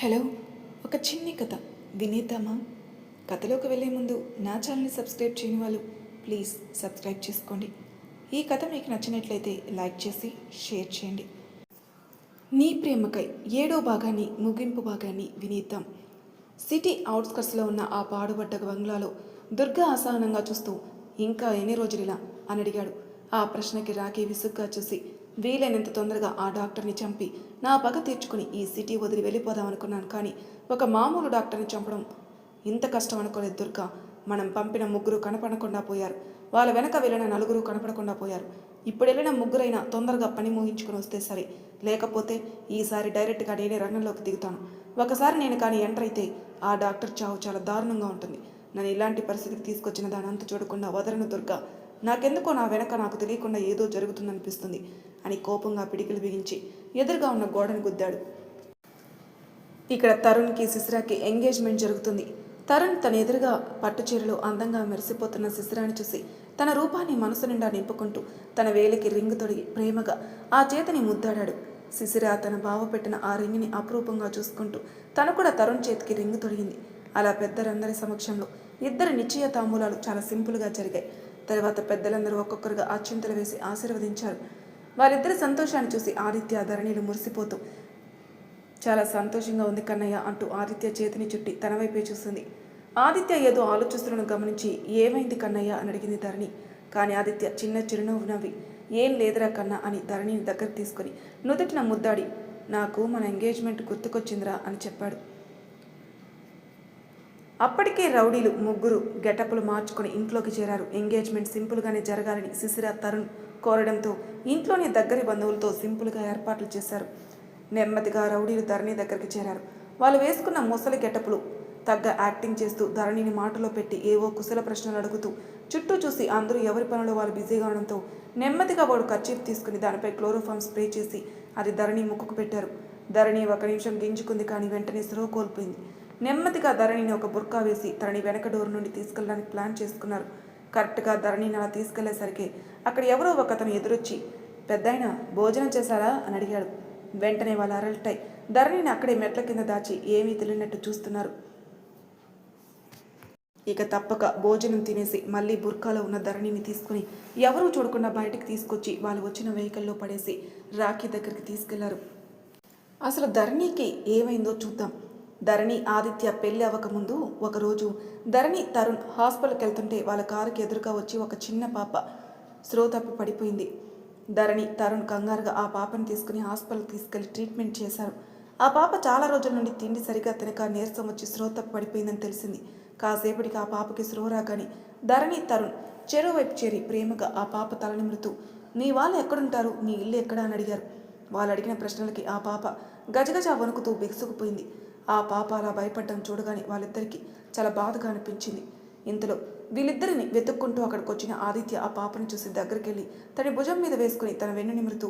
Hello, ఒక చిన్ని కథ వినేద్దామా? కథలోకి వెళ్ళే ముందు నా ఛానల్ని సబ్స్క్రైబ్ చేయని వాళ్ళు ప్లీజ్ సబ్స్క్రైబ్ చేసుకోండి. ఈ కథ మీకు నచ్చినట్లయితే లైక్ చేసి షేర్ చేయండి. నీ ప్రేమకై 7వ భాగాన్ని ముగింపు భాగాన్ని వినేద్దాం. సిటీ అవుట్స్కట్స్లో ఉన్న ఆ పాడుబడ్డ బంగ్లాలో దుర్గా అసహనంగా చూస్తూ ఇంకా ఎన్ని రోజులిలా అని అడిగాడు. ఆ ప్రశ్నకి రాకీ విసుగ్గా చూసి వీలైనంత తొందరగా ఆ డాక్టర్ని చంపి నా పగ తీర్చుకుని ఈ సిటీ వదిలి వెళ్ళిపోదాం అనుకున్నాను, కానీ ఒక మామూలు డాక్టర్ని చంపడం ఇంత కష్టం అనుకోలేదు దుర్గా. మనం పంపిన 3 కనపడకుండా పోయారు, వాళ్ళ వెనక వెళ్ళిన 4 కనపడకుండా పోయారు. ఇప్పుడు వెళ్ళిన 3 తొందరగా పని ముగించుకుని వస్తే సరే, లేకపోతే ఈసారి డైరెక్ట్గా నేనే రంగంలోకి దిగుతాను. ఒకసారి నేను కానీ ఎంటర్ అయితే ఆ డాక్టర్ చావు చాలా దారుణంగా ఉంటుంది. నన్ను ఇలాంటి పరిస్థితికి తీసుకొచ్చిన దాని అంత చూడకుండా వదలను దుర్గా. నాకెందుకో నా వెనక నాకు తెలియకుండా ఏదో జరుగుతుందనిపిస్తుంది అని కోపంగా పిడికిలు బిగించి ఎదురుగా ఉన్న గోడను గుద్దాడు. ఇక్కడ తరుణ్కి శిశిరాకి ఎంగేజ్మెంట్ జరుగుతుంది. తరుణ్ తన ఎదురుగా పట్టుచీరలో అందంగా మెరిసిపోతున్న శిశిరాని చూసి తన రూపాన్ని మనసు నిండా నింపుకుంటూ తన వేలికి రింగు తొడిగి ప్రేమగా ఆ చేతిని ముద్దాడాడు. శిశిర తన బావ పెట్టిన ఆ రింగిని అపురూపంగా చూసుకుంటూ తను కూడా తరుణ్ చేతికి రింగు తొడిగింది. అలా పెద్దలందరి సమక్షంలో ఇద్దరి నిశ్చయ తాంబూలాలు చాలా సింపుల్గా జరిగాయి. తర్వాత పెద్దలందరూ ఒక్కొక్కరుగా అక్షింతలు వేసి ఆశీర్వదించారు. వారిద్దరి సంతోషాన్ని చూసి ఆదిత్య ధరణిలు మురిసిపోతూ చాలా సంతోషంగా ఉంది కన్నయ్య అంటూ ఆదిత్య చేతిని చుట్టి తన వైపే చూస్తుంది. ఆదిత్య ఏదో ఆలోచిస్తున్న గమనించి ఏమైంది కన్నయ్య అని అడిగింది ధరణి. కానీ ఆదిత్య చిన్న చిరునవ్వు నవ్వి ఏం లేదురా కన్నా అని ధరణిని దగ్గర తీసుకొని నుదుటిన ముద్దాడి నాకు మన ఎంగేజ్మెంట్ గుర్తుకొచ్చిందిరా అని చెప్పాడు. అప్పటికే రౌడీలు 3 గెటప్లు మార్చుకొని ఇంట్లోకి చేరారు. ఎంగేజ్మెంట్ సింపుల్గానే జరగాలని శిశిర తరుణ్ కోరడంతో ఇంట్లోని దగ్గరి బంధువులతో సింపుల్గా ఏర్పాట్లు చేశారు. నెమ్మదిగా రౌడీలు ధరణి దగ్గరికి చేరారు. వాళ్ళు వేసుకున్న ముసలి గెటప్లు తగ్గ యాక్టింగ్ చేస్తూ ధరణిని మాటలో పెట్టి ఏవో కుశల ప్రశ్నలు అడుగుతూ చుట్టూ చూసి అందరూ ఎవరి పనులు వాళ్ళు బిజీగా ఉండడంతో నెమ్మదిగా వాడు కర్చీఫ్ తీసుకుని దానిపై క్లోరోఫామ్ స్ప్రే చేసి అది ధరణి ముక్కుకు పెట్టారు. ధరణి 1 నిమిషం గింజుకుంది, కానీ వెంటనే స్పృహ కోల్పోయింది. నెమ్మదిగా ధరణిని ఒక బుర్కా వేసి తనని వెనక డోర్ నుండి తీసుకెళ్ళడానికి ప్లాన్ చేసుకున్నారు. కరెక్ట్గా ధరణిని అలా తీసుకెళ్లేసరికి అక్కడ ఎవరో ఒక అతను ఎదురొచ్చి పెద్దాయన భోజనం చేశారా అని అడిగాడు. వెంటనే వాళ్ళు అరల్టై ధరణిని అక్కడే మెట్ల కింద దాచి ఏమీ తెలియనట్టు చూస్తున్నారు. ఇక తప్పక భోజనం తినేసి మళ్ళీ బుర్కాలో ఉన్న ధరణిని తీసుకుని ఎవరూ చూడకుండా బయటకు తీసుకొచ్చి వాళ్ళు వచ్చిన వెహికల్లో పడేసి రాఖీ దగ్గరికి తీసుకెళ్లారు. అసలు ధరణికి ఏమైందో చూద్దాం. ధరణి ఆదిత్య పెళ్ళి అవ్వకముందు ఒకరోజు ధరణి తరుణ్ హాస్పిటల్కి వెళ్తుంటే వాళ్ళ కారుకి ఎదురుగా వచ్చి ఒక చిన్న పాప స్పృహ తప్పి పడిపోయింది. ధరణి తరుణ్ కంగారుగా ఆ పాపని తీసుకుని హాస్పిటల్కి తీసుకెళ్లి ట్రీట్మెంట్ చేశారు. ఆ పాప చాలా రోజుల నుండి తిండి సరిగా తినక నీరసం వచ్చి స్పృహ తప్పి పడిపోయిందని తెలిసింది. కాసేపటికి ఆ పాపకి స్పృహ రాగానే ధరణి తరుణ్ చెరువు వైపు చేరి ప్రేమగా ఆ పాప తల నిమురుతూ మీ వాళ్ళు ఎక్కడుంటారు, మీ ఇల్లు ఎక్కడా అని అడిగారు. వాళ్ళు అడిగిన ప్రశ్నలకి ఆ పాప గజగజ వణుకుతూ బిగుసుకుపోయింది. ఆ పాప అలా భయపడ్డం చూడగానే వాళ్ళిద్దరికీ చాలా బాధగా అనిపించింది. ఇంతలో వీళ్ళిద్దరిని వెతుక్కుంటూ అక్కడికి వచ్చిన ఆదిత్య ఆ పాపను చూసి దగ్గరికి వెళ్ళి తన భుజం మీద వేసుకుని తన వెన్ను నిమురుతూ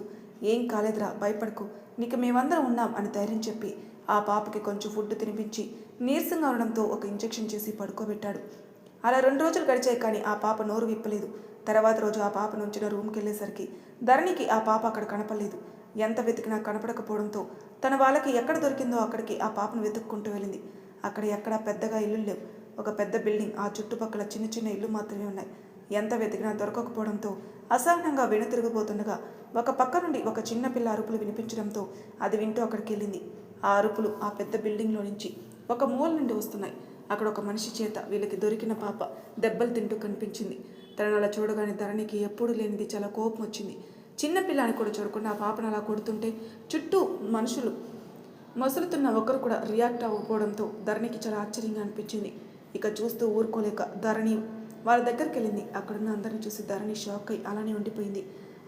ఏం కాలేదురా, భయపడకు, నీకు మేమందరం ఉన్నాం అని ధైర్యం చెప్పి ఆ పాపకి కొంచెం ఫుడ్ తినిపించి నీరసంగా ఉండడంతో ఒక ఇంజెక్షన్ చేసి పడుకోబెట్టాడు. అలా 2 రోజులు గడిచాయి, కానీ ఆ పాప నోరు విప్పలేదు. తర్వాత రోజు ఆ పాపను ఉంచిన రూమ్కి వెళ్ళేసరికి ధరణికి ఆ పాప అక్కడ కనపడలేదు. ఎంత వెతికినా కనపడకపోవడంతో తన వాళ్ళకి ఎక్కడ దొరికిందో అక్కడికి ఆ పాపను వెతుక్కుంటూ వెళ్ళింది. అక్కడ ఎక్కడా పెద్దగా ఇల్లు లేవు. ఒక పెద్ద బిల్డింగ్, ఆ చుట్టుపక్కల చిన్న చిన్న ఇల్లు మాత్రమే ఉన్నాయి. ఎంత వెతికినా దొరకకపోవడంతో అసహనంగా వెనుతిరిగిపోతుండగా ఒక పక్క నుండి ఒక చిన్న పిల్ల అరుపులు వినిపించడంతో అది వింటూ అక్కడికి వెళ్ళింది. ఆ అరుపులు ఆ పెద్ద బిల్డింగ్లో నుంచి ఒక మూల నుండి వస్తున్నాయి. అక్కడ ఒక మనిషి చేత వీళ్ళకి దొరికిన పాప దెబ్బలు తింటూ కనిపించింది. తనను అలా చూడగానే ధరణికి ఎప్పుడూ లేనిది చాలా కోపం వచ్చింది. చిన్నపిల్లని కూడా చూడకుండా ఆ పాపను అలా కొడుతుంటే చుట్టూ మనుషులు మసులుతున్న ఒకరు కూడా రియాక్ట్ అవ్వకపోవడంతో ధరణికి చాలా ఆశ్చర్యంగా అనిపించింది. ఇక చూస్తూ ఊరుకోలేక ధరణి వాళ్ళ దగ్గరికి వెళ్ళింది. అక్కడున్న అందరిని చూసి ధరణి షాక్ అయి అలానే ఉండిపోయింది.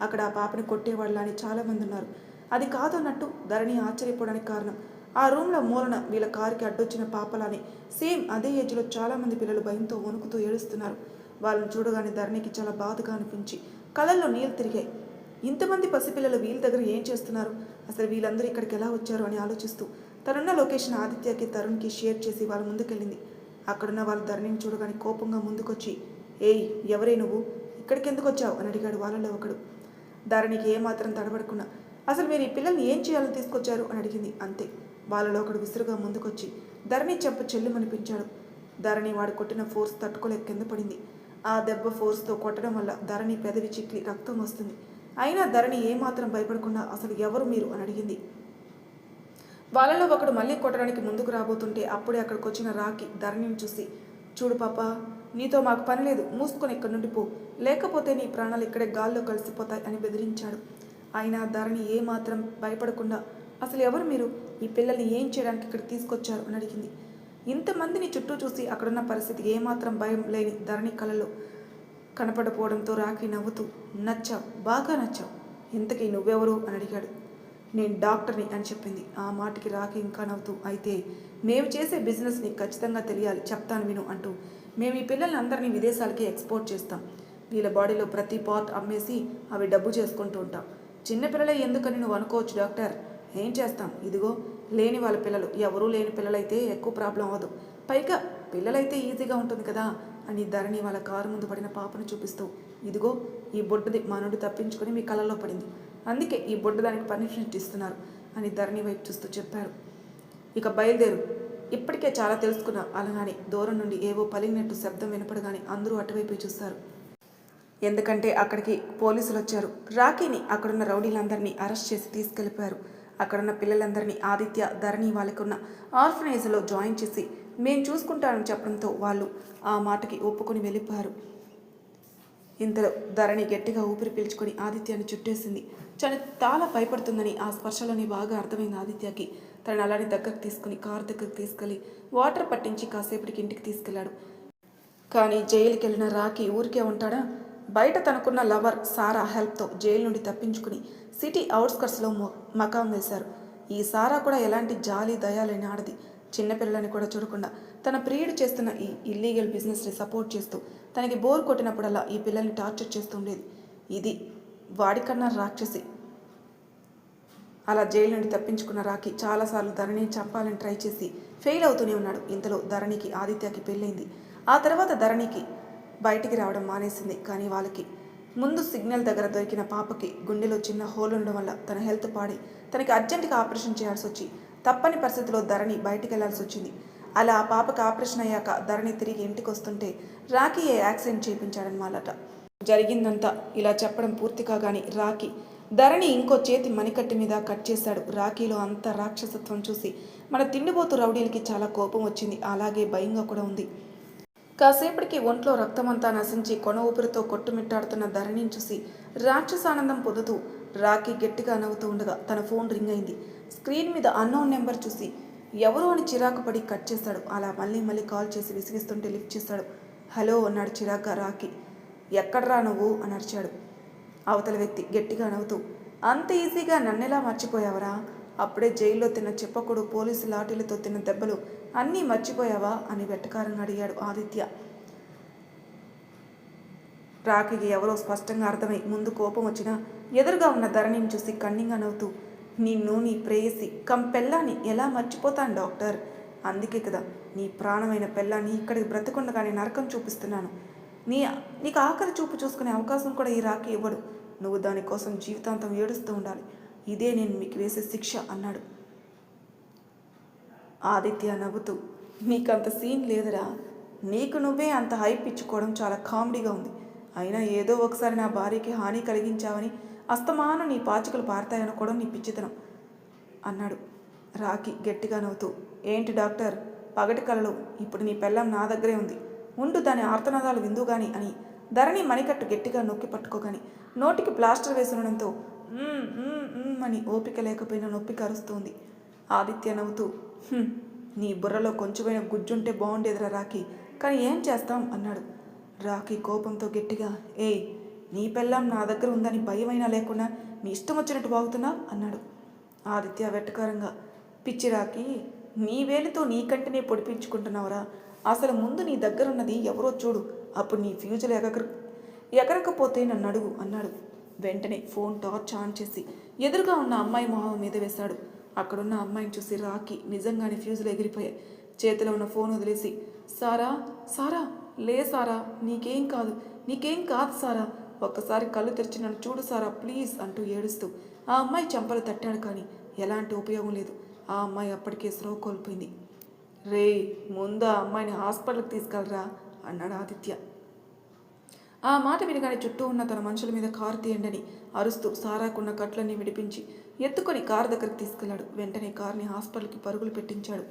అక్కడ ఆ పాపని కొట్టేవాళ్ళని చాలామంది ఉన్నారు. అది కాదన్నట్టు ధరణి ఆశ్చర్యపోవడానికి కారణం ఆ రూమ్లో మూలన వీళ్ళ కారుకి అడ్డొచ్చిన పాపలానే సేమ్ అదే ఏజ్లో చాలామంది పిల్లలు భయంతో వణుకుతూ ఏడుస్తున్నారు. వాళ్ళని చూడగానే ధరణికి చాలా బాధగా అనిపించి కళ్ళల్లో నీళ్ళు తిరిగాయి. ఇంతమంది పసిపిల్లలు వీళ్ళ దగ్గర ఏం చేస్తున్నారు, అసలు వీళ్ళందరూ ఇక్కడికి ఎలా వచ్చారు అని ఆలోచిస్తూ తనున్న లొకేషన్ ఆదిత్యకి తరుణ్కి షేర్ చేసి వాళ్ళ ముందుకెళ్ళింది. అక్కడున్న వాళ్ళు ధరణిని చూడగానే కోపంగా ముందుకొచ్చి ఏయ్ ఎవరే నువ్వు, ఇక్కడికి ఎందుకు వచ్చావు అని అడిగాడు వాళ్ళలో ఒకడు. ధరణికి ఏమాత్రం తడబడకుండా అసలు మీరు ఈ పిల్లల్ని ఏం చేయాలని తీసుకొచ్చారు అని అడిగింది. అంతే, వాళ్ళలో ఒకడు విసురుగా ముందుకొచ్చి ధరణి చెంప చెల్లుమనిపించాడు. ధరణి వాడు కొట్టిన ఫోర్స్ తట్టుకోలేక కింద పడింది. ఆ దెబ్బ ఫోర్స్తో కొట్టడం వల్ల ధరణి పెదవి చిట్లి రక్తం వస్తుంది. అయినా ధరణి ఏమాత్రం భయపడకుండా అసలు ఎవరు మీరు అని అడిగింది. వాళ్ళలో ఒకడు మళ్ళీ కొట్టడానికి ముందుకు రాబోతుంటే అప్పుడే అక్కడికి వచ్చిన రాకి ధరణిని చూసి, చూడు పాప, నీతో మాకు పని లేదు, మూసుకొని ఇక్కడి నుండి పో, లేకపోతే నీ ప్రాణాలు ఇక్కడే గాల్లో కలిసిపోతాయి అని బెదిరించాడు. అయినా ధరణి ఏమాత్రం భయపడకుండా అసలు ఎవరు మీరు, ఈ పిల్లల్ని ఏం చేయడానికి ఇక్కడ తీసుకొచ్చారు అని అడిగింది. ఇంతమందిని చుట్టూ చూసి అక్కడున్న పరిస్థితి ఏమాత్రం భయం లేని ధరణి కళలో కనపడపోవడంతో రాకి నవ్వుతూ, నచ్చావు, బాగా నచ్చావు, ఇంతకీ నువ్వెవరు అని అడిగాడు. నేను డాక్టర్ని అని చెప్పింది. ఆ మాటకి రాకి ఇంకా నవ్వుతూ, అయితే మేము చేసే బిజినెస్ నీకు ఖచ్చితంగా తెలియాలి, చెప్తాను విను అంటూ, మేము ఈ పిల్లల్ని అందరినీ విదేశాలకి ఎక్స్పోర్ట్ చేస్తాం. వీళ్ళ బాడీలో ప్రతి పార్ట్ అమ్మేసి అవి డబ్బు చేసుకుంటూ ఉంటాం. చిన్నపిల్లలే ఎందుకని నువ్వు అనుకోవచ్చు డాక్టర్, ఏం చేస్తాం, ఇదిగో లేని వాళ్ళ పిల్లలు, ఎవరూ లేని పిల్లలైతే ఎక్కువ ప్రాబ్లం అవ్వదు, పైగా పిల్లలైతే ఈజీగా ఉంటుంది కదా అని ధరణి వాళ్ళ కారు ముందు పడిన పాపను చూపిస్తూ, ఇదిగో ఈ బొడ్డుది మా నుండి తప్పించుకొని మీ కళ్ళలో పడింది, అందుకే ఈ బొడ్డు దానికి పనిష్మెంట్ ఇస్తున్నారు అని ధరణి వైపు చూస్తూ చెప్పారు. ఇక బయలుదేరు, ఇప్పటికే చాలా తెలుసుకున్నాం అలాగని దూరం నుండి ఏవో పలిగినట్టు శబ్దం వినపడగానే అందరూ అటువైపు చూస్తారు. ఎందుకంటే అక్కడికి పోలీసులు వచ్చారు. రాకీని అక్కడున్న రౌడీలందరినీ అరెస్ట్ చేసి తీసుకెళ్ళిపోయారు. అక్కడున్న పిల్లలందరినీ ఆదిత్య, ధరణి వాళ్ళకున్న ఆర్ఫనైజ్లో జాయిన్ చేసి మేము చూసుకుంటానని చెప్పడంతో వాళ్ళు ఆ మాటకి ఒప్పుకొని వెళ్ళిపోయారు. ఇంతలో ధరణి గట్టిగా ఊపిరి పీల్చుకొని ఆదిత్యాన్ని చుట్టేసింది. చాలా భయపడుతుందని ఆ స్పర్శలోని బాగా అర్థమైంది ఆదిత్యకి. తనని అలానే దగ్గరకు తీసుకుని కారు దగ్గరకు తీసుకెళ్ళి వాటర్ పట్టించి కాసేపటికి ఇంటికి తీసుకెళ్లాడు. కానీ జైలుకి వెళ్ళిన రాకి ఊరికే ఉంటాడా? బయట తనకున్న లవర్ సారా హెల్ప్తో జైలు నుండి తప్పించుకుని సిటీ అవుట్స్కట్స్లో మకాం వేశారు. ఈ సారా కూడా ఎలాంటి జాలి దయాలేని ఆడది. చిన్నపిల్లలని కూడా చూడకుండా తన ప్రియుడు చేస్తున్న ఈ ఇల్లీగల్ బిజినెస్ని సపోర్ట్ చేస్తూ తనకి బోర్ కొట్టినప్పుడల్లా ఈ పిల్లల్ని టార్చర్ చేస్తూ ఉండేది. ఇది వాడికన్నా రాక్షసి. అలా జైలు నుండి తప్పించుకున్న రాకి చాలాసార్లు ధరణిని చంపాలని ట్రై చేసి ఫెయిల్ అవుతూనే ఉన్నాడు. ఇంతలో ధరణికి ఆదిత్యకి పెళ్ళైంది. ఆ తర్వాత ధరణికి బయటికి రావడం మానేసింది. కానీ వాళ్ళకి ముందు సిగ్నల్ దగ్గర దొరికిన పాపకి గుండెలో చిన్న హోల్ ఉండడం వల్ల తన హెల్త్ పాడి తనకి అర్జెంటుగా ఆపరేషన్ చేయాల్సి వచ్చి తప్పని పరిస్థితిలో ధరణి బయటికి వెళ్లాల్సి వచ్చింది. అలా ఆ పాపకి ఆపరేషన్ అయ్యాక ధరణి తిరిగి ఇంటికి వస్తుంటే రాకీ యాక్సిడెంట్ చేయించాడనమాట. జరిగిందంతా ఇలా చెప్పడం పూర్తి కాగానే రాకీ ధరణి ఇంకో చేతి మణికట్టు మీద కట్ చేశాడు. రాకీలో అంత రాక్షసత్వం చూసి మన తిండిపోతు రౌడీలకి చాలా కోపం వచ్చింది. అలాగే భయంగా కూడా ఉంది. కాసేపటికి ఒంట్లో రక్తమంతా నశించి కొన ఊపిరితో కొట్టుమిట్టాడుతున్న ధరణిని చూసి రాక్షసానందం పొందుతూ రాకీ గట్టిగా నవ్వుతూ ఉండగా తన ఫోన్ రింగ్ అయింది. స్క్రీన్ మీద అన్నోన్ నెంబర్ చూసి ఎవరో అని చిరాకు పడి కట్ చేశాడు. అలా మళ్ళీ కాల్ చేసి విసిగిస్తుంటే లిఫ్ట్ చేశాడు. హలో అన్నాడు చిరాగ్గా రాకీ. ఎక్కడ్రా నువ్వు అని అరిచాడు అవతల వ్యక్తి గట్టిగా నవ్వుతూ. అంత ఈజీగా నన్నెలా మర్చిపోయావరా? అప్పుడే జైల్లో తిన్న చెప్పకుడు పోలీసు లాఠీలతో తిన్న దెబ్బలు అన్నీ మర్చిపోయావా అని వెట్టకారంగా అడిగాడు ఆదిత్య. రాకీకి ఎవరో స్పష్టంగా అర్థమై ముందు కోపం వచ్చినా ఎదురుగా ఉన్న ధరణిని చూసి కన్నింగా నవ్వుతూ, నిన్ను నీ ప్రేయసి పెళ్ళాన్ని ఎలా మర్చిపోతాను డాక్టర్? అందుకే కదా నీ ప్రాణమైన పెళ్ళాన్ని ఇక్కడికి బ్రతకుండగానే నరకం చూపిస్తున్నాను. నీకు ఆఖరి చూపు చూసుకునే అవకాశం కూడా ఈ రాకీ ఇవ్వడు. నువ్వు దానికోసం జీవితాంతం ఏడుస్తూ ఉండాలి. ఇదే నేను మీకు వేసే శిక్ష అన్నాడు. ఆదిత్య నవ్వుతూ, నీకంత సీన్ లేదురా, నీకు నువ్వే అంత హైప్ ఇచ్చుకోవడం చాలా కామెడీగా ఉంది. అయినా ఏదో ఒకసారి నా భార్యకి హాని కలిగించావని అస్తమానం నీ పాచికలు పారతాయనుకోవడం నీ పిచ్చితనం అన్నాడు. రాకీ గట్టిగా నవ్వుతూ, ఏంటి డాక్టర్ పగటి కలలో ఇప్పుడు నీ పెళ్ళం నా దగ్గరే ఉంది, ఉండు దాని ఆర్తనాదాలు విందుగాని అని ధరణి మణికట్టు గట్టిగా నొక్కి పట్టుకోగాని నోటికి ప్లాస్టర్ వేసుండడంతో అని ఓపిక లేకపోయినా నొప్పి కరుస్తుంది. ఆదిత్య నవ్వుతూ, నీ బుర్రలో కొంచెమైనా గుజ్జుంటే బాగుండేదిరా రాకీ, కానీ ఏం చేస్తాం అన్నాడు. రాకీ కోపంతో గట్టిగా, ఏయ్ నీ పెళ్ళాం నా దగ్గర ఉందని భయమైనా లేకుండా నీ ఇష్టం వచ్చినట్టు బాగుతున్నావు అన్నాడు. ఆదిత్య వెటకారంగా, పిచ్చి రాకీ, నీ వేలితో నీ కంటినే పొడిపించుకుంటున్నావురా, అసలు ముందు నీ దగ్గరున్నది ఎవరో చూడు, అప్పుడు నీ ఫ్యూజులు ఎగరకపోతే నన్ను అడుగు అన్నాడు. వెంటనే ఫోన్ టార్చ్ ఆన్ చేసి ఎదురుగా ఉన్న అమ్మాయి మొహం మీద వేశాడు. అక్కడున్న అమ్మాయిని చూసి రాకీ నిజంగానే ఫ్యూజులు ఎగిరిపోయాయి. చేతిలో ఉన్న ఫోన్ వదిలేసి, సారా లే సారా, నీకేం కాదు సారా, ఒక్కసారి కళ్ళు తెరిచి నన్ను చూడు సారా ప్లీజ్ అంటూ ఏడుస్తూ ఆ అమ్మాయి చెంపలు తట్టాడు. కానీ ఎలాంటి ఉపయోగం లేదు. ఆ అమ్మాయి అప్పటికే స్లో కోల్పోయింది. రే, ముందు ఆ అమ్మాయిని హాస్పిటల్కి తీసుకెళ్ళరా అన్నాడు ఆదిత్య. ఆ మాట వినగానే చుట్టూ ఉన్న తన మనుషుల మీద కారు తీయండని అరుస్తూ సారాకున్న కట్లన్నీ విడిపించి ఎత్తుకొని కారు దగ్గరికి తీసుకెళ్లాడు. వెంటనే కారుని హాస్పిటల్కి పరుగులు పెట్టించాడు.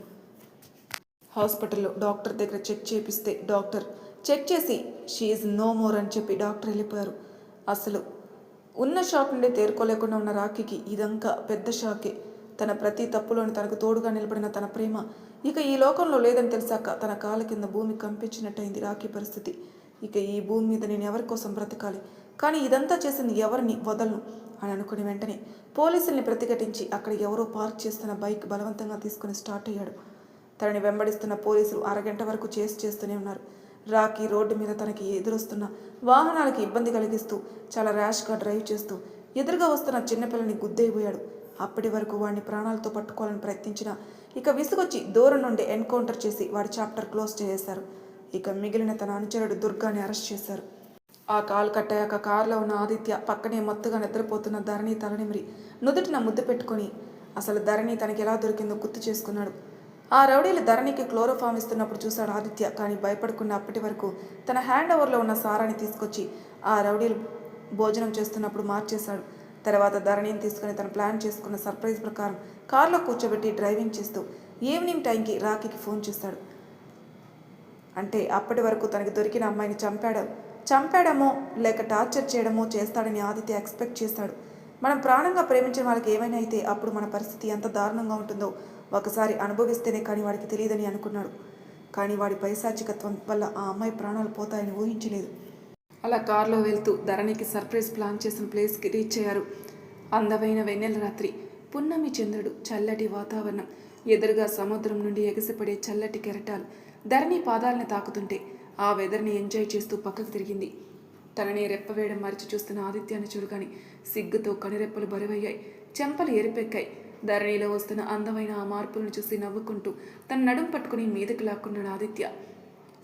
హాస్పిటల్లో డాక్టర్ దగ్గర చెక్ చేపిస్తే డాక్టర్ చెక్ చేసి షీఈ్ నో మోర్ అని చెప్పి డాక్టర్ వెళ్ళిపోయారు. అసలు ఉన్న షాక్ నుండి తేరుకోలేకుండా ఉన్న రాఖీకి ఇదంతా పెద్ద షాకే. తన ప్రతి తప్పులోని తనకు తోడుగా నిలబడిన తన ప్రేమ ఇక ఈ లోకంలో లేదని తెలిసాక తన కాళ్ళ కింద భూమి కంపించినట్టయింది రాఖీ పరిస్థితి. ఇక ఈ భూమి మీద నేను ఎవరి కోసం బ్రతకాలి, కానీ ఇదంతా చేసింది ఎవరిని వదలను అని అనుకుని వెంటనే పోలీసుల్ని ప్రతిఘటించి అక్కడ ఎవరో పార్క్ చేస్తున్న బైక్ బలవంతంగా తీసుకుని స్టార్ట్ అయ్యాడు. తనని వెంబడిస్తున్న పోలీసులు అరగంట వరకు చేస్తూనే ఉన్నారు. రాఖీ రోడ్డు మీద తనకి ఎదురొస్తున్న వాహనాలకి ఇబ్బంది కలిగిస్తూ చాలా ర్యాష్గా డ్రైవ్ చేస్తూ ఎదురుగా వస్తున్న చిన్నపిల్లని గుద్దేయబోయాడు. అప్పటి వరకు వాడిని ప్రాణాలతో పట్టుకోవాలని ప్రయత్నించినా ఇక విసుగొచ్చి దూరం నుండి ఎన్కౌంటర్ చేసి వాడి చాప్టర్ క్లోజ్ చేసేశారు. ఇక మిగిలిన తన అనుచరుడు దుర్గాని అరెస్ట్ చేశారు. ఆ కాలు కట్టయ్యాక కారులో ఉన్న ఆదిత్య పక్కనే మత్తుగా నిద్రపోతున్న ధరణి తలనిమిరి నుదుటిన ముద్దు పెట్టుకొని అసలు ధరణి తనకి ఎలా దొరికిందో గుర్తు చేసుకున్నాడు. ఆ రౌడీలు ధరణికి క్లోరోఫామ్ ఇస్తున్నప్పుడు చూశాడు ఆదిత్య. కానీ భయపడకుండా అప్పటి వరకు తన హ్యాండ్ ఓవర్లో ఉన్న సారాన్ని తీసుకొచ్చి ఆ రౌడీలు భోజనం చేస్తున్నప్పుడు మార్చేశాడు. తర్వాత ధరణిని తీసుకుని తను ప్లాన్ చేసుకున్న సర్ప్రైజ్ ప్రకారం కారులో కూర్చోబెట్టి డ్రైవింగ్ చేస్తూ ఈవినింగ్ టైంకి రాఖీకి ఫోన్ చేశాడు. అంటే అప్పటి వరకు తనకి దొరికిన అమ్మాయిని చంపాడమో లేక టార్చర్ చేయడమో చేస్తాడని ఆదిత్య ఎక్స్పెక్ట్ చేశాడు. మనం ప్రాణంగా ప్రేమించిన వాళ్ళకి ఏమైనా అయితే అప్పుడు మన పరిస్థితి ఎంత దారుణంగా ఉంటుందో ఒకసారి అనుభవిస్తేనే కానీ వాడికి తెలియదని అనుకున్నాడు. కానీ వాడి పైశాచికత్వం వల్ల ఆ అమ్మాయి ప్రాణాలు పోతాయని ఊహించలేదు. అలా కారులో వెళ్తూ ధరణికి సర్ప్రైజ్ ప్లాన్ చేసిన ప్లేస్కి రీచ్ అయ్యారు. అందమైన వెన్నెల రాత్రి, పున్నమి చంద్రుడు, చల్లటి వాతావరణం, ఎదురుగా సముద్రం నుండి ఎగసిపడే చల్లటి కెరటాలు ధరణి పాదాలను తాకుతుంటే ఆ వెదర్ని ఎంజాయ్ చేస్తూ పక్కకు తిరిగింది. తనని రెప్పవేయడం మరిచి చూస్తున్న ఆదిత్యాన్ని చూడగాని సిగ్గుతో కనురెప్పలు బరువయ్యాయి, చెంపలు ఎరిపెక్కాయి. ధరణిలో వస్తున్న అందమైన ఆ మార్పులను చూసి నవ్వుకుంటూ తన నడుం పట్టుకుని మీదకి లాక్కున్నాడు ఆదిత్య.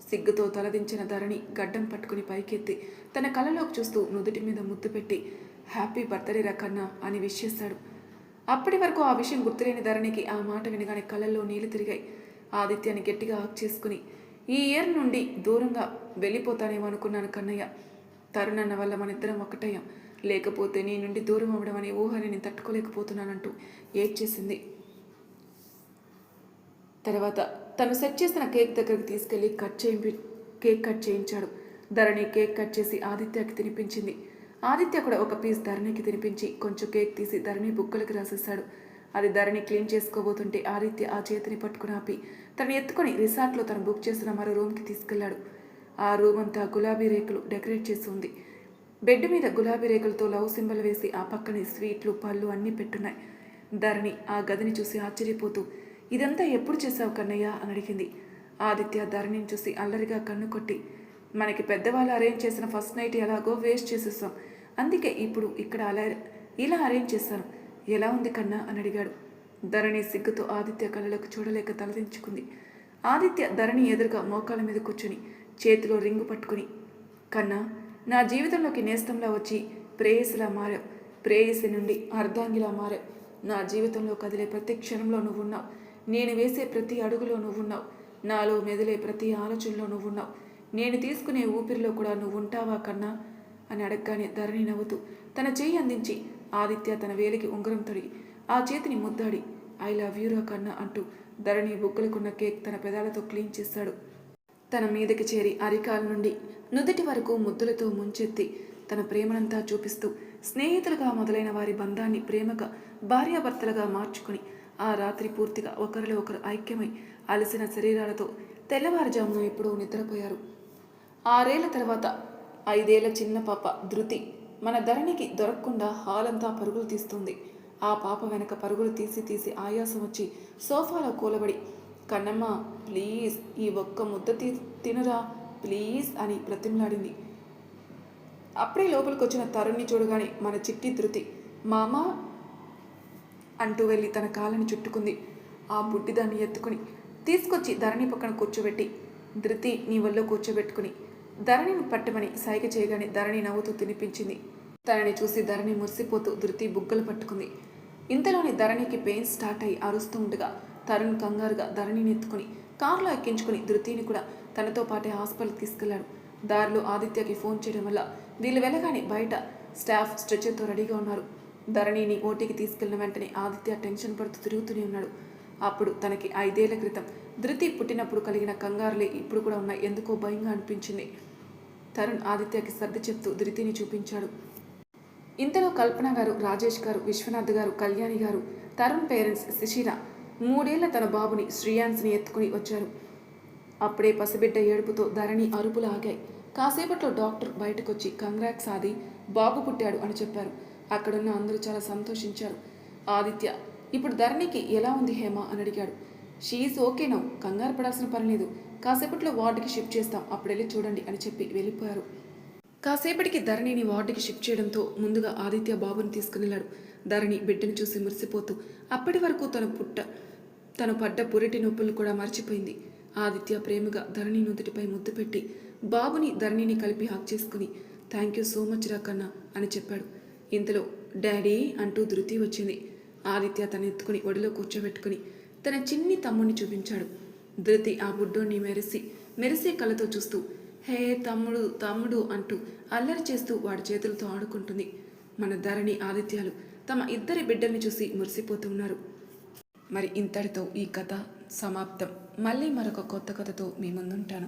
సిగ్గుతో తలదించిన ధరణి గడ్డం పట్టుకుని పైకెత్తి తన కళ్ళలోకి చూస్తూ నుదుటి మీద ముద్దు పెట్టి హ్యాపీ బర్త్డే రా కన్నా అని విష్ చేశాడు. అప్పటి వరకు ఆ విషయం గుర్తులేని ధరణికి ఆ మాట వినగానే కళ్ళల్లో నీళ్లు తిరిగాయి. ఆదిత్యాన్ని గట్టిగా హాక్ చేసుకుని ఈ ఇయర్ నుండి దూరంగా వెళ్ళిపోతానేమో అనుకున్నాను కన్నయ్య. తరుణన్న వల్ల మన ఇద్దరం ఒక్కటయ్యాం, లేకపోతే నీ నుండి దూరం అవ్వడం అనే ఊహని నేను తట్టుకోలేకపోతున్నానంటూ ఏడ్చేసింది. తర్వాత తను సెట్ చేసిన కేక్ దగ్గరికి తీసుకెళ్లి కేక్ కట్ చేయించాడు. ధరణి కేక్ కట్ చేసి ఆదిత్యకి తినిపించింది. ఆదిత్య కూడా ఒక పీస్ ధరణికి తినిపించి కొంచెం కేక్ తీసి ధరణి బుక్కలకి రాసేశాడు. అది ధరణి క్లీన్ చేసుకోబోతుంటే ఆదిత్య ఆ చేతిని పట్టుకుని ఆపి తను ఎత్తుకొని రిసార్ట్లో తను బుక్ చేసిన మరో రూమ్కి తీసుకెళ్లాడు. ఆ రూమ్ అంతా గులాబీ రేకులు డెకరేట్ చేసి ఉంది. బెడ్ మీద గులాబీ రేకులతో లవ్ సింబల్ వేసి ఆ పక్కనే స్వీట్లు పళ్ళు అన్నీ పెట్టున్నాయి. ధరణి ఆ గదిని చూసి ఆశ్చర్యపోతూ ఇదంతా ఎప్పుడు చేశావు కన్నయ్య అని అడిగింది. ఆదిత్య ధరణిని చూసి అల్లరిగా కన్ను కొట్టి మనకి పెద్దవాళ్ళు అరేంజ్ చేసిన ఫస్ట్ నైట్ ఎలాగో వేస్ట్ చేసేసాం, అందుకే ఇప్పుడు ఇక్కడ ఇలా అరేంజ్ చేశాను, ఎలా ఉంది కన్నా అని అడిగాడు. ధరణి సిగ్గుతో ఆదిత్య కళ్ళలోకి చూడలేక తలదించుకుంది. ఆదిత్య ధరణి ఎదురుగా మోకాల మీద కూర్చుని చేతిలో రింగు పట్టుకుని కన్నా, నా జీవితంలోకి నేస్తంలా వచ్చి ప్రేయసిలా మారావు, ప్రేయసి నుండి అర్ధాంగిలా మారావు. నా జీవితంలో కదిలే ప్రతి క్షణంలో నువ్వున్నావు, నేను వేసే ప్రతి అడుగులో నువ్వున్నావు, నాలో మెదిలే ప్రతి ఆలోచనలో నువ్వున్నావు, నేను తీసుకునే ఊపిరిలో కూడా నువ్వుంటావా కన్నా అని అడగగానే ధరణి నవ్వుతూ తన చెయ్యి అందించి ఆదిత్య తన వేలికి ఉంగరం తొడిగి ఆ చేతిని ముద్దాడి ఐ లవ్ యూరా కన్నా అంటూ ధరణి బుగ్గలకున్న కేక్ తన పెదాలతో క్లీన్ చేశాడు. తన మీదకి చేరి అరికాల నుండి నుదుటి వరకు ముద్దులతో ముంచెత్తి తన ప్రేమనంతా చూపిస్తూ స్నేహితులుగా మొదలైన వారి బంధాన్ని ప్రేమగా భార్యాభర్తలుగా మార్చుకుని ఆ రాత్రి పూర్తిగా ఒకరిలో ఒకరు ఐక్యమై అలసిన శరీరాలతో తెల్లవారుజామున ఎప్పుడో నిద్రపోయారు. 6 ఏళ్ల తర్వాత 5 ఏళ్ల చిన్న పాప ధృతి మన ధరణికి దొరకకుండా హాలంతా పరుగులు తీస్తుంది. ఆ పాప వెనక పరుగులు తీసి ఆయాసం వచ్చి సోఫాలో కూలబడి కన్నమ్మ ప్లీజ్ ఈ ఒక్క ముద్ద తినురా ప్లీజ్ అని బ్రతిమలాడింది. అప్పుడే లోపలికి వచ్చిన తరుణ్ణి చూడగానే మన చిట్టి ధృతి మామా అంటూ వెళ్ళి తన కాళ్ళని చుట్టుకుంది. ఆ బుడ్డిదాన్ని ఎత్తుకుని తీసుకొచ్చి ధరణి పక్కన కూర్చోబెట్టి ధృతి నీ వల్ల కూర్చోబెట్టుకుని ధరణిని పట్టమని సైగ చేయగానే ధరణి నవ్వుతూ తినిపించింది. తనని చూసి ధరణి మురిసిపోతూ ధృతి బుగ్గలు పట్టుకుంది. ఇంతలోని ధరణికి పెయిన్ స్టార్ట్ అయ్యి అరుస్తూ ఉండగా తరుణ్ కంగారుగా ధరణిని ఎత్తుకుని కారులో ఎక్కించుకుని ధృతిని కూడా తనతో పాటే హాస్పిటల్కి తీసుకెళ్లాడు. దారిలో ఆదిత్యకి ఫోన్ చేయడం వల్ల వీళ్ళు వెళ్ళగానే బయట స్టాఫ్ స్ట్రెచర్తో రెడీగా ఉన్నారు. ధరణిని ఓటీకి తీసుకెళ్లిన వెంటనే ఆదిత్య టెన్షన్ పడుతూ తిరుగుతూనే ఉన్నాడు. అప్పుడు తనకి 5 ఏళ్ల క్రితం ధృతి పుట్టినప్పుడు కలిగిన కంగారులే ఇప్పుడు కూడా ఉన్నాయి. ఎందుకో భయంగా అనిపించింది. తరుణ్ ఆదిత్యకి సర్ది చెప్తూ ధృతిని చూపించాడు. ఇంతలో కల్పన గారు, రాజేష్ గారు, విశ్వనాథ్ గారు, కళ్యాణి గారు, తరుణ్ పేరెంట్స్ శిశిర 3 ఏళ్ల తన బాబుని శ్రీయాన్స్ని ఎత్తుకుని వచ్చారు. అప్పుడే పసిబిడ్డ ఏడుపుతో ధరణి అరుపులు ఆగాయి. కాసేపట్లో డాక్టర్ బయటకొచ్చి కంగ్రాట్స్ ఆది, బాబు పుట్టాడు అని చెప్పారు. అక్కడున్న అందరూ చాలా సంతోషించారు. ఆదిత్య ఇప్పుడు ధరణికి ఎలా ఉంది హేమ అని అడిగాడు. షీఈస్ ఓకే నౌ, కంగారు పడాల్సిన పని లేదు. కాసేపట్లో వార్డుకి షిఫ్ట్ చేస్తాం, అప్పుడు వెళ్ళి చూడండి అని చెప్పి వెళ్ళిపోయారు. కాసేపటికి ధరణిని వార్డుకి షిఫ్ట్ చేయడంతో ముందుగా ఆదిత్య బాబుని తీసుకునెళ్ళాడు. ధరణి బిడ్డను చూసి మురిసిపోతూ అప్పటి వరకు తను పడ్డ పురిటి నొప్పులు కూడా మర్చిపోయింది. ఆదిత్య ప్రేమగా ధరణి నుదుటిపై ముద్దు పెట్టి బాబుని ధరణిని కలిపి హాక్ చేసుకుని థ్యాంక్ యూ సో మచ్ రా కన్నా అని చెప్పాడు. ఇంతలో డాడీ అంటూ ధృతి వచ్చింది. ఆదిత్య తన ఎత్తుకుని ఒడిలో కూర్చోబెట్టుకుని తన చిన్ని తమ్ముడిని చూపించాడు. ధృతి ఆ బుడ్డోని మెరిసే కళ్ళతో చూస్తూ హే తమ్ముడు తమ్ముడు అంటూ అల్లరి చేస్తూ వాడి చేతులతో ఆడుకుంటుంది. మన ధరణి ఆదిత్యాలు తమ ఇద్దరి బిడ్డల్ని చూసి మురిసిపోతూ ఉన్నారు. మరి ఇంతటితో ఈ కథ సమాప్తం. మళ్ళీ మరొక కొత్త కథతో మీ ముందుంటాను.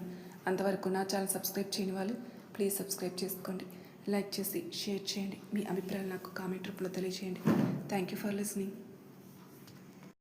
అంతవరకు నా ఛానల్ సబ్స్క్రైబ్ చేయని వాళ్ళు ప్లీజ్ సబ్స్క్రైబ్ చేసుకోండి. లైక్ చేసి షేర్ చేయండి. మీ అభిప్రాయాలు నాకు కామెంట్ రూపంలో తెలియజేయండి. Thank you for listening.